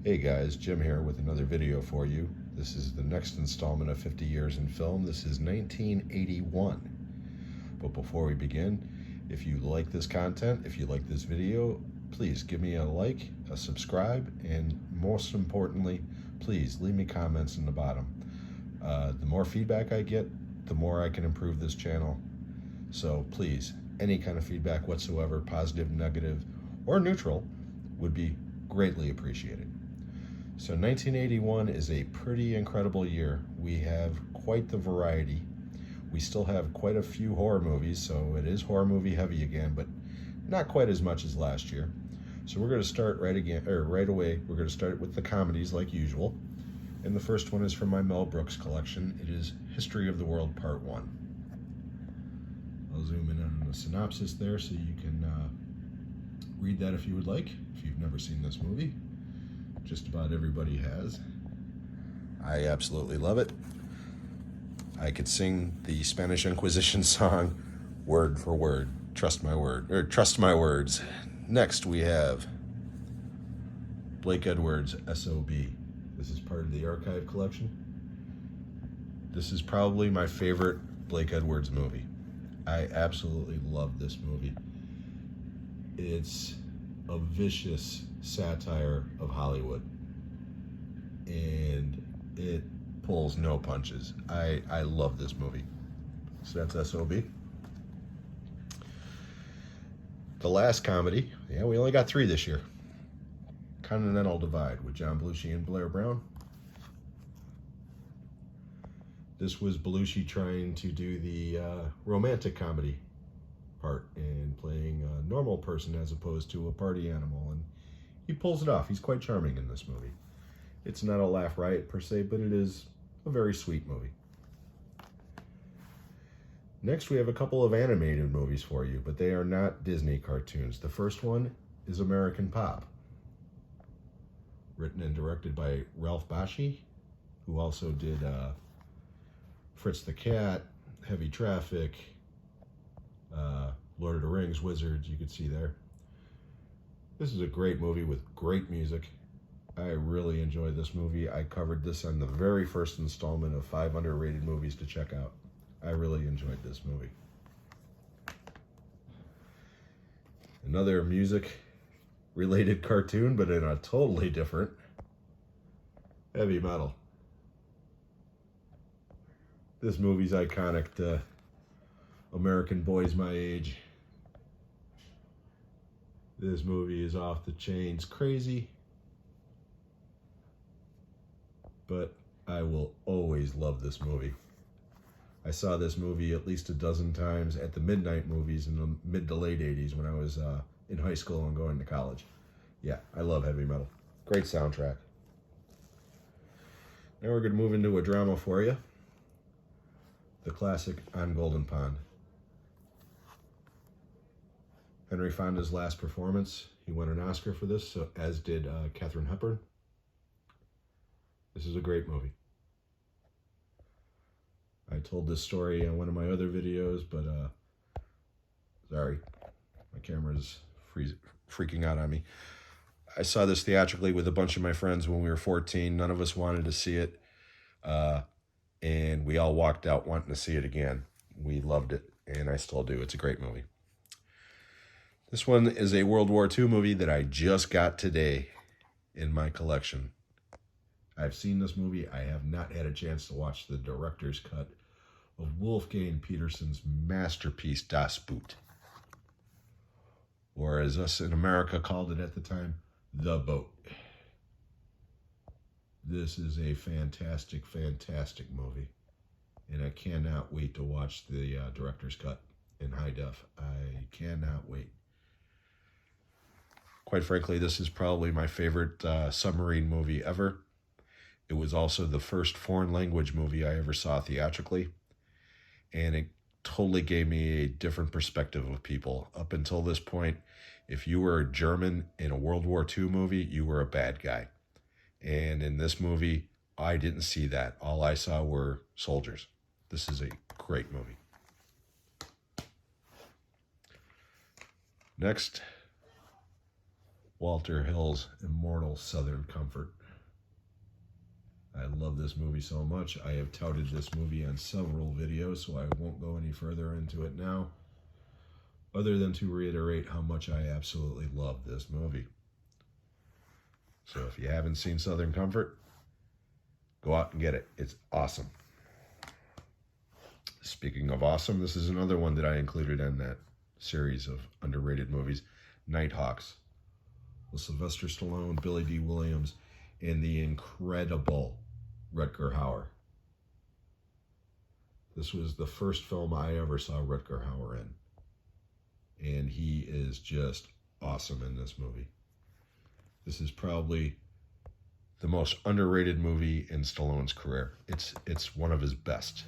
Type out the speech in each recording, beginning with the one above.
Hey guys, Jim here with another video for you. This is the next installment of 50 Years in Film. This is 1981. But before we begin, if you like this content, if you like this video, please give me a like, a subscribe, and most importantly, please leave me comments in the bottom. The more feedback I get, the more I can improve this channel. So please, any kind of feedback whatsoever, positive, negative, or neutral, would be greatly appreciated. So 1981 is a pretty incredible year. We have quite the variety. We still have quite a few horror movies, so it is horror movie heavy again, but not quite as much as last year. So we're going to start right away. We're going to start with the comedies like usual. And the first one is from my Mel Brooks collection. It is History of the World Part 1. I'll zoom in on the synopsis there so you can read that if you would like, if you've never seen this movie. Just about everybody has. I absolutely love it. I could sing the Spanish Inquisition song word for word. Trust my word, or trust my words. Next we have Blake Edwards' S.O.B. This is part of the archive collection. This is probably my favorite Blake Edwards movie. I absolutely love this movie. It's a vicious satire of Hollywood, and it pulls no punches. I love this movie. So that's S.O.B. The last comedy, yeah, we only got 3 this year. Continental Divide with John Belushi and Blair Brown. This was Belushi trying to do the romantic comedy part and playing a normal person as opposed to a party animal, and he pulls it off. He's quite charming in this movie. It's not a laugh riot per se, but it is a very sweet movie. Next, we have a couple of animated movies for you, but they are not Disney cartoons. The first one is American Pop, written and directed by Ralph Bakshi, who also did Fritz the Cat, Heavy Traffic, Lord of the Rings, Wizards, you could see there. This is a great movie with great music. I really enjoyed this movie. I covered this on the very first installment of 5 underrated movies to check out. I really enjoyed this movie. Another music-related cartoon, but in a totally different, Heavy Metal. This movie's iconic to American boys my age. This movie is off the chains crazy, but I will always love this movie. I saw this movie at least a dozen times at the midnight movies in the mid to late 80s when I was in high school and going to college. Yeah, I love Heavy Metal. Great soundtrack. Now we're going to move into a drama for you. The classic On Golden Pond. Henry Fonda's last performance. He won an Oscar for this, so as did Katharine Hepburn. This is a great movie. I told this story on one of my other videos, but sorry, my camera's freaking out on me. I saw this theatrically with a bunch of my friends when we were 14. None of us wanted to see it, and we all walked out wanting to see it again. We loved it, and I still do. It's a great movie. This one is a World War II movie that I just got today in my collection. I've seen this movie. I have not had a chance to watch the director's cut of Wolfgang Petersen's masterpiece, Das Boot. Or as us in America called it at the time, The Boat. This is a fantastic, fantastic movie. And I cannot wait to watch the director's cut in high def. I cannot wait. Quite frankly, this is probably my favorite submarine movie ever. It was also the first foreign language movie I ever saw theatrically, and it totally gave me a different perspective of people. Up until this point, if you were a German in a World War II movie, you were a bad guy. And in this movie, I didn't see that. All I saw were soldiers. This is a great movie. Next, Walter Hill's Immortal Southern Comfort. I love this movie so much. I have touted this movie on several videos, so I won't go any further into it now, other than to reiterate how much I absolutely love this movie. So if you haven't seen Southern Comfort, go out and get it. It's awesome. Speaking of awesome, this is another one that I included in that series of underrated movies, Nighthawks, with Sylvester Stallone, Billy D. Williams, and the incredible Rutger Hauer. This was the first film I ever saw Rutger Hauer in, and he is just awesome in this movie. This is probably the most underrated movie in Stallone's career. It's one of his best.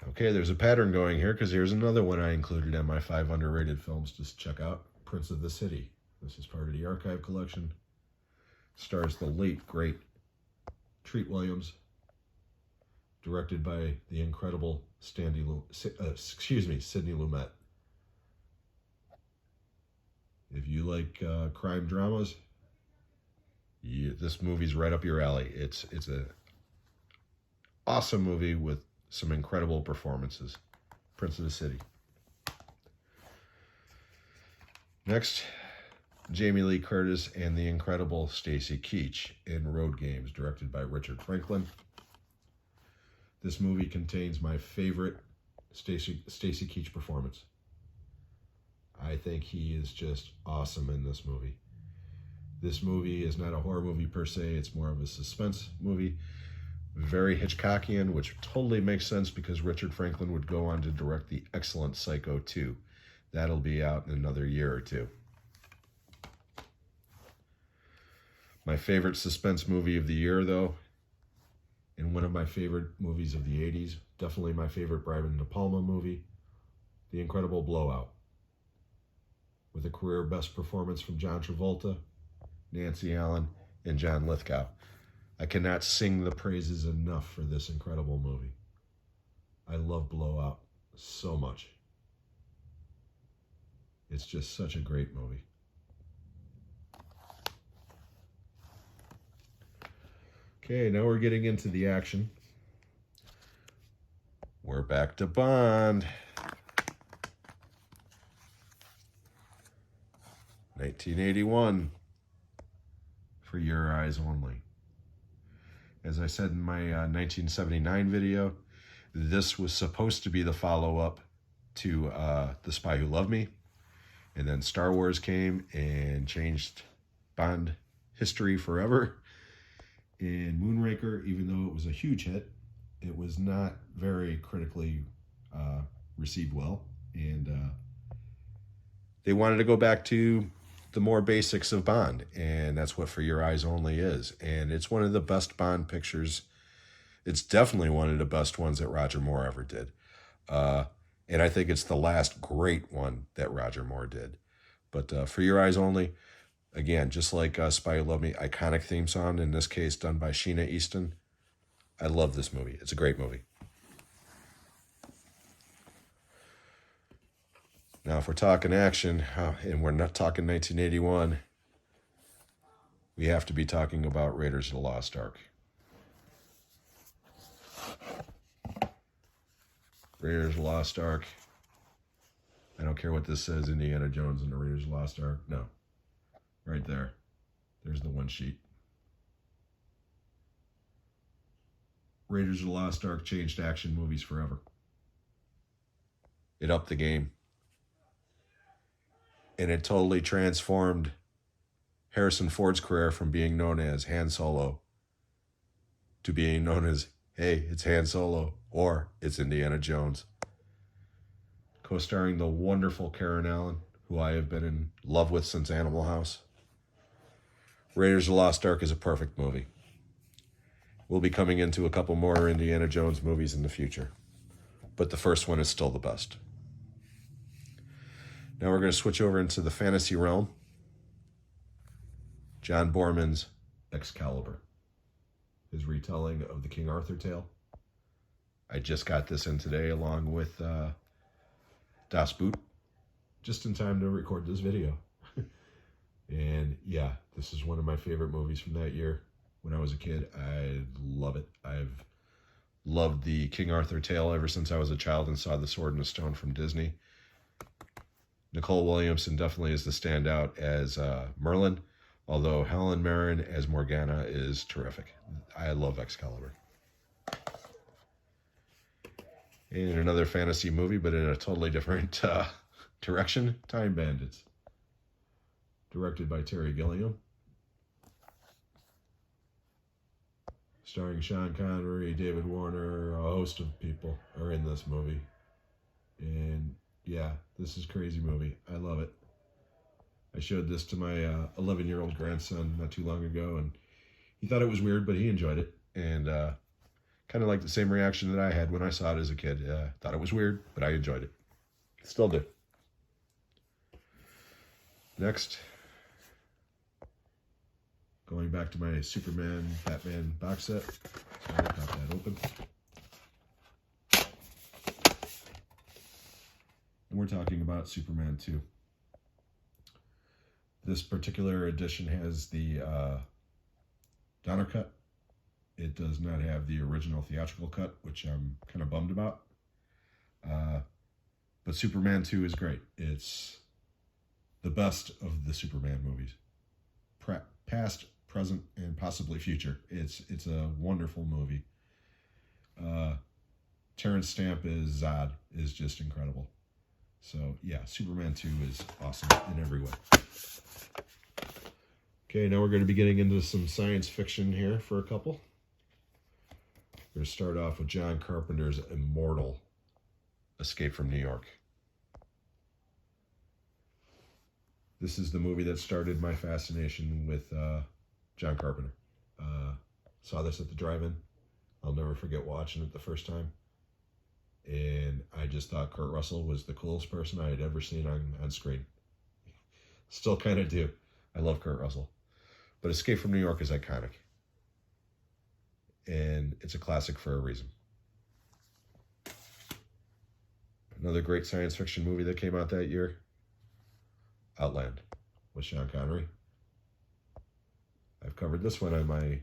Okay, there's a pattern going here, because here's another one I included in my 5 underrated films to check out. Prince of the City. This is part of the archive collection. Stars the late, great Treat Williams. Directed by the incredible Sidney Lumet. If you like crime dramas, this movie's right up your alley. It's a awesome movie with some incredible performances. Prince of the City. Next, Jamie Lee Curtis and the incredible Stacy Keach in Road Games, directed by Richard Franklin. This movie contains my favorite Stacy Keach performance. I think he is just awesome in this movie. This movie is not a horror movie per se, it's more of a suspense movie. Very Hitchcockian, which totally makes sense because Richard Franklin would go on to direct the excellent Psycho 2. That'll be out in another year or two. My favorite suspense movie of the year, though, and one of my favorite movies of the 80s, definitely my favorite Brian De Palma movie, The Incredible Blowout, with a career best performance from John Travolta, Nancy Allen, and John Lithgow. I cannot sing the praises enough for this incredible movie. I love Blowout so much. It's just such a great movie. Okay, now we're getting into the action. We're back to Bond. 1981. For Your Eyes Only. As I said in my 1979 video, this was supposed to be the follow-up to The Spy Who Loved Me. And then Star Wars came and changed Bond history forever. And Moonraker, even though it was a huge hit, it was not very critically received well. And they wanted to go back to the more basics of Bond, and that's what For Your Eyes Only is. And it's one of the best Bond pictures. It's definitely one of the best ones that Roger Moore ever did. And I think it's the last great one that Roger Moore did. But For Your Eyes Only, again, just like Spy Who Loved Me, iconic theme song, in this case done by Sheena Easton. I love this movie. It's a great movie. Now, if we're talking action, and we're not talking 1981, we have to be talking about Raiders of the Lost Ark. Raiders of the Lost Ark. I don't care what this says, Indiana Jones and the Raiders of the Lost Ark. No. Right there. There's the one sheet. Raiders of the Lost Ark changed action movies forever. It upped the game. And it totally transformed Harrison Ford's career from being known as Han Solo to being known as, hey, it's Han Solo, or it's Indiana Jones. Co-starring the wonderful Karen Allen, who I have been in love with since Animal House. Raiders of the Lost Ark is a perfect movie. We'll be coming into a couple more Indiana Jones movies in the future, but the first one is still the best. Now we're going to switch over into the fantasy realm. John Borman's Excalibur, his retelling of the King Arthur tale. I just got this in today along with Das Boot, just in time to record this video. And yeah, this is one of my favorite movies from that year. When I was a kid, I love it. I've loved the King Arthur tale ever since I was a child and saw The Sword and the Stone from Disney. Nicole Williamson definitely is the standout as Merlin, although Helen Mirren as Morgana is terrific. I love Excalibur. In another fantasy movie, but in a totally different direction, Time Bandits. Directed by Terry Gilliam. Starring Sean Connery, David Warner, a host of people are in this movie. And yeah, this is a crazy movie. I love it. I showed this to my 11-year-old grandson not too long ago, and he thought it was weird, but he enjoyed it. And kind of like the same reaction that I had when I saw it as a kid. Thought it was weird, but I enjoyed it. Still do. Next, going back to my Superman, Batman box set. Sorry, got that open. And we're talking about Superman 2. This particular edition has the Donner cut. It does not have the original theatrical cut, which I'm kind of bummed about. But Superman 2 is great. It's the best of the Superman movies. Past, present, and possibly future. It's a wonderful movie. Terrence Stamp as Zod is just incredible. So yeah, Superman 2 is awesome in every way. Okay, now we're going to be getting into some science fiction here for a couple. We're going to start off with John Carpenter's immortal Escape from New York. This is the movie that started my fascination with John Carpenter. Saw this at the drive-in. I'll never forget watching it the first time. And I just thought Kurt Russell was the coolest person I had ever seen on screen. Still kind of do. I love Kurt Russell. But Escape from New York is iconic. And it's a classic for a reason. Another great science fiction movie that came out that year, Outland, with Sean Connery. I've covered this one on my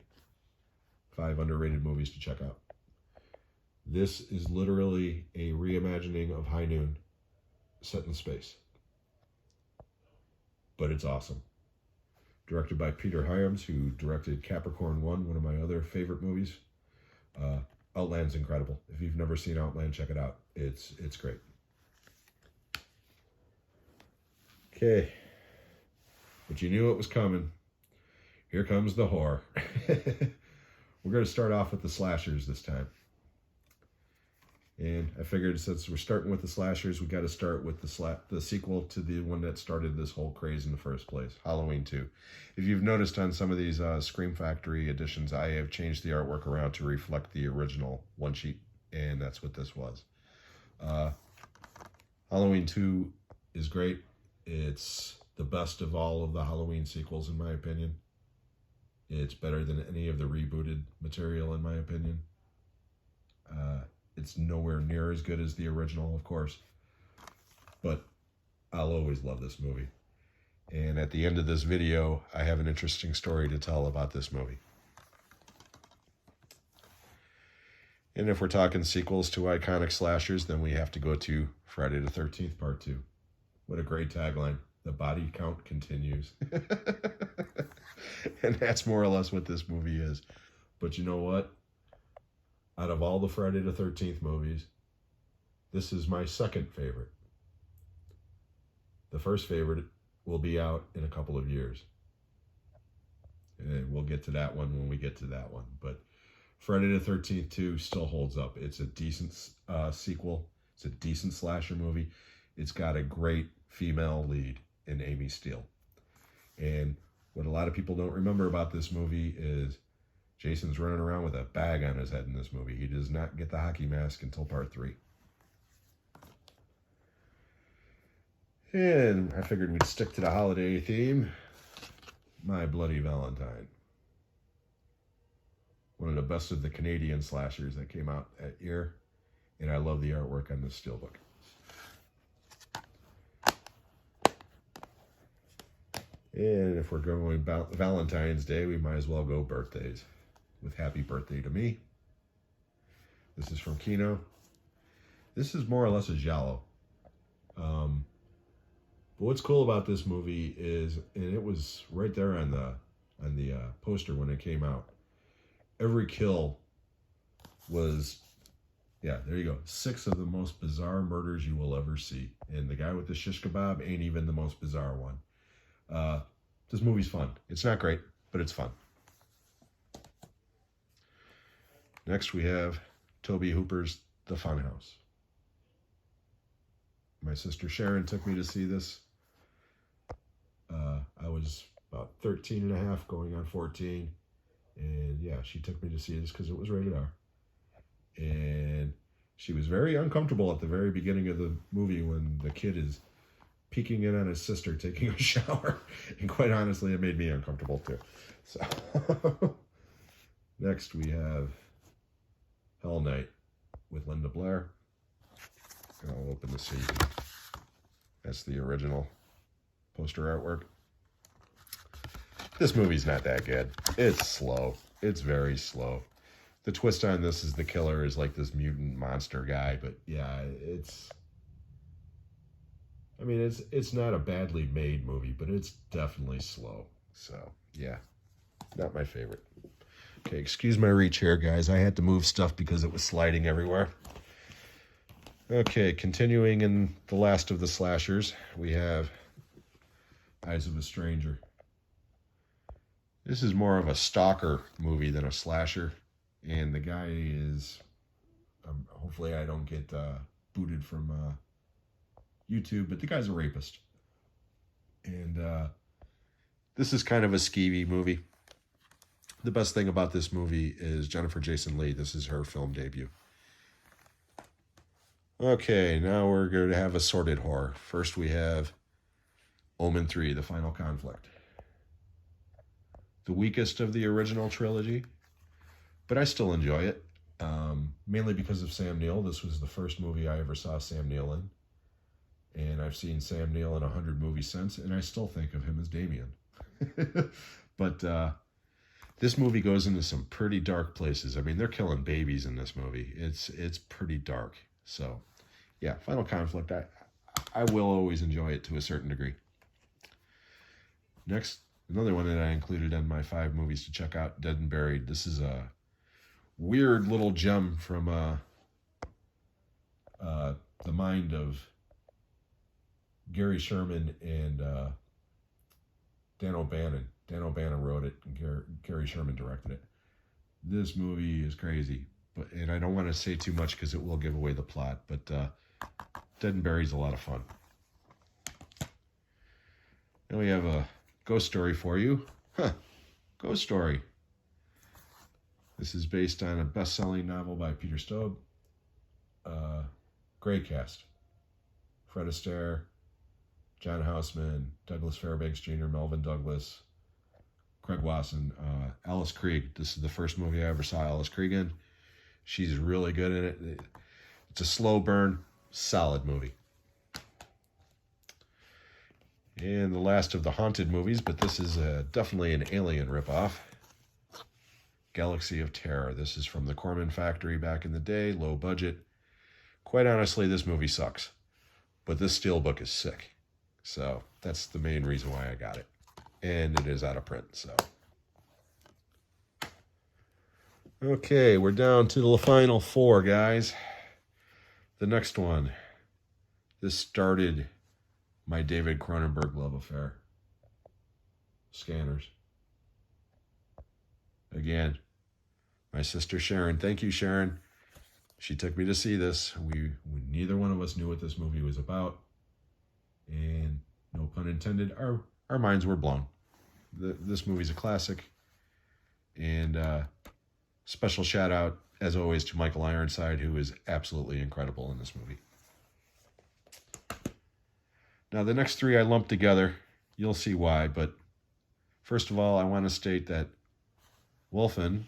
5 underrated movies to check out. This is literally a reimagining of High Noon set in space. But it's awesome. Directed by Peter Hyams, who directed Capricorn 1, one of my other favorite movies. Outland's incredible. If you've never seen Outland, check it out. It's great. Okay. But you knew it was coming. Here comes the horror. We're going to start off with the slashers this time. And I figured since we're starting with the slashers, we got to start with the sequel to the one that started this whole craze in the first place, Halloween 2. If you've noticed on some of these Scream Factory editions, I have changed the artwork around to reflect the original one sheet, and that's what this was. Halloween 2 is great. It's the best of all of the Halloween sequels, in my opinion. It's better than any of the rebooted material, in my opinion. It's nowhere near as good as the original, of course, but I'll always love this movie. And at the end of this video, I have an interesting story to tell about this movie. And if we're talking sequels to iconic slashers, then we have to go to Friday the 13th Part 2. What a great tagline. The body count continues. And that's more or less what this movie is. But you know what? Out of all the Friday the 13th movies, this is my second favorite. The first favorite will be out in a couple of years. And we'll get to that one when we get to that one. But Friday the 13th 2 still holds up. It's a decent sequel. It's a decent slasher movie. It's got a great female lead in Amy Steele. And what a lot of people don't remember about this movie is Jason's running around with a bag on his head in this movie. He does not get the hockey mask until Part 3. And I figured we'd stick to the holiday theme. My Bloody Valentine. One of the best of the Canadian slashers that came out that year. And I love the artwork on this steelbook. And if we're going Valentine's Day, we might as well go birthdays with Happy Birthday to Me. This is from Kino. This is more or less a giallo. But what's cool about this movie is, and it was right there on the poster when it came out, every kill was, yeah, there you go, 6 of the most bizarre murders you will ever see. And the guy with the shish kebab ain't even the most bizarre one. This movie's fun. It's not great, but it's fun. Next we have Tobe Hooper's The Funhouse. My sister Sharon took me to see this. I was about 13 and a half, going on 14. And yeah, she took me to see this because it was rated R. And she was very uncomfortable at the very beginning of the movie when the kid is peeking in on his sister taking a shower. And quite honestly, it made me uncomfortable too. So next we have Hell Night with Linda Blair. And I'll open the seat. That's the original poster artwork. This movie's not that good. It's slow. It's very slow. The twist on this is the killer is like this mutant monster guy, but yeah, it's not a badly made movie, but it's definitely slow. So, yeah, not my favorite. Okay, excuse my reach here, guys. I had to move stuff because it was sliding everywhere. Okay, continuing in the last of the slashers, we have Eyes of a Stranger. This is more of a stalker movie than a slasher. And the guy is, hopefully I don't get booted from YouTube, but the guy's a rapist. And this is kind of a skeevy movie. The best thing about this movie is Jennifer Jason Leigh. This is her film debut. Okay, now we're going to have assorted horror. First we have Omen 3, The Final Conflict. The weakest of the original trilogy, but I still enjoy it, mainly because of Sam Neill. This was the first movie I ever saw Sam Neill in, and I've seen Sam Neill in 100 movies since, and I still think of him as Damien. But this movie goes into some pretty dark places. I mean, they're killing babies in this movie. It's pretty dark. So, yeah, Final Conflict, I will always enjoy it to a certain degree. Next, another one that I included in my 5 movies to check out, Dead and Buried. This is a weird little gem from the mind of Gary Sherman and Dan O'Bannon. Dan O'Bannon wrote it, and Gary Sherman directed it. This movie is crazy, and I don't want to say too much because it will give away the plot, but Dead and Buried is a lot of fun. Now we have a ghost story for you. Ghost Story. This is based on a best-selling novel by Peter Stobe. Great cast. Fred Astaire, John Houseman, Douglas Fairbanks Jr., Melvin Douglas, Craig Wasson, Alice Krige. This is the first movie I ever saw Alice Krige in. She's really good in it. It's a slow burn, solid movie. And the last of the haunted movies, but this is definitely an Alien ripoff. Galaxy of Terror. This is from the Corman Factory back in the day, low budget. Quite honestly, this movie sucks. But this steelbook is sick. So that's the main reason why I got it. And it is out of print, so. Okay, we're down to the final 4, guys. The next one. This started my David Cronenberg love affair. Scanners. Again, my sister Sharon. Thank you, Sharon. She took me to see this. We neither one of us knew what this movie was about. And no pun intended, our minds were blown. This movie's a classic. And special shout out, as always, to Michael Ironside, who is absolutely incredible in this movie. Now, the next 3 I lumped together. You'll see why. But first of all, I want to state that Wolfen,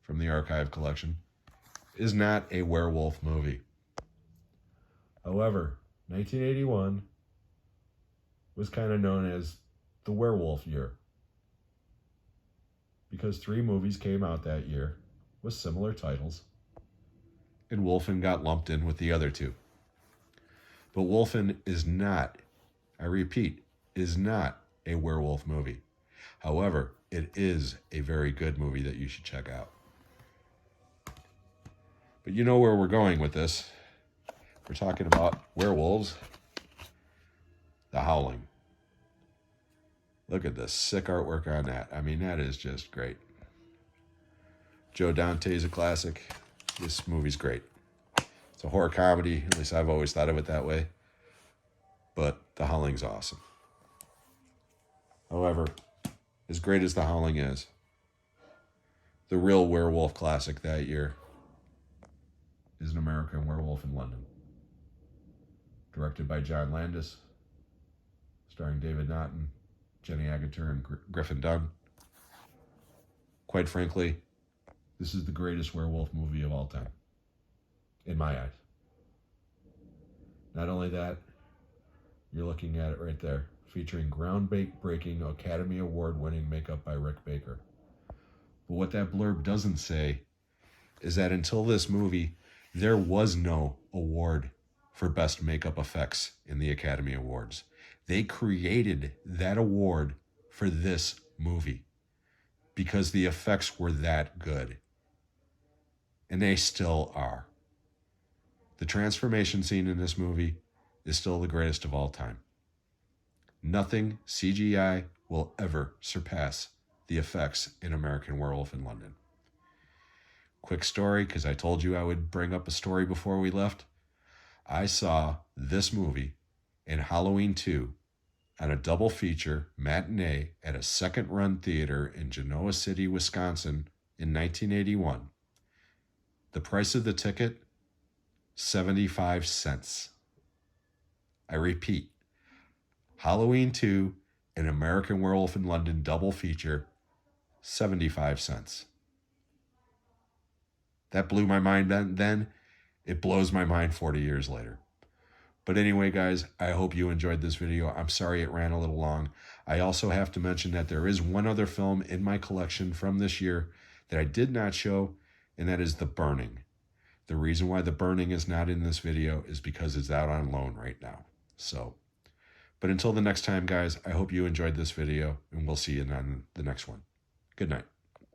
from the Archive Collection, is not a werewolf movie. However, 1981 was kind of known as the werewolf year, because 3 movies came out that year with similar titles, and Wolfen got lumped in with the other 2. But Wolfen is not, I repeat, is not a werewolf movie. However, it is a very good movie that you should check out. But you know where we're going with this. We're talking about werewolves. The Howling. Look at the sick artwork on that. I mean, that is just great. Joe Dante's a classic. This movie's great. It's a horror comedy. At least I've always thought of it that way. But The Howling's awesome. However, as great as The Howling is, the real werewolf classic that year is An American Werewolf in London. Directed by John Landis, starring David Naughton, Jenny Agutter, and Griffin Dunne. Quite frankly, this is the greatest werewolf movie of all time, in my eyes. Not only that, you're looking at it right there, featuring groundbreaking Academy Award-winning makeup by Rick Baker. But what that blurb doesn't say is that until this movie, there was no award for Best Makeup Effects in the Academy Awards. They created that award for this movie because the effects were that good. And they still are. The transformation scene in this movie is still the greatest of all time. Nothing CGI will ever surpass the effects in American Werewolf in London. Quick story, because I told you I would bring up a story before we left. I saw this movie and Halloween 2 on a double feature matinee at a second-run theater in Genoa City, Wisconsin in 1981. The price of the ticket, 75 cents. I repeat, Halloween 2 and American Werewolf in London double feature, 75 cents. That blew my mind then. It blows my mind 40 years later. But anyway, guys, I hope you enjoyed this video. I'm sorry it ran a little long. I also have to mention that there is one other film in my collection from this year that I did not show, and that is The Burning. The reason why The Burning is not in this video is because it's out on loan right now. But until the next time, guys, I hope you enjoyed this video, and we'll see you on the next one. Good night.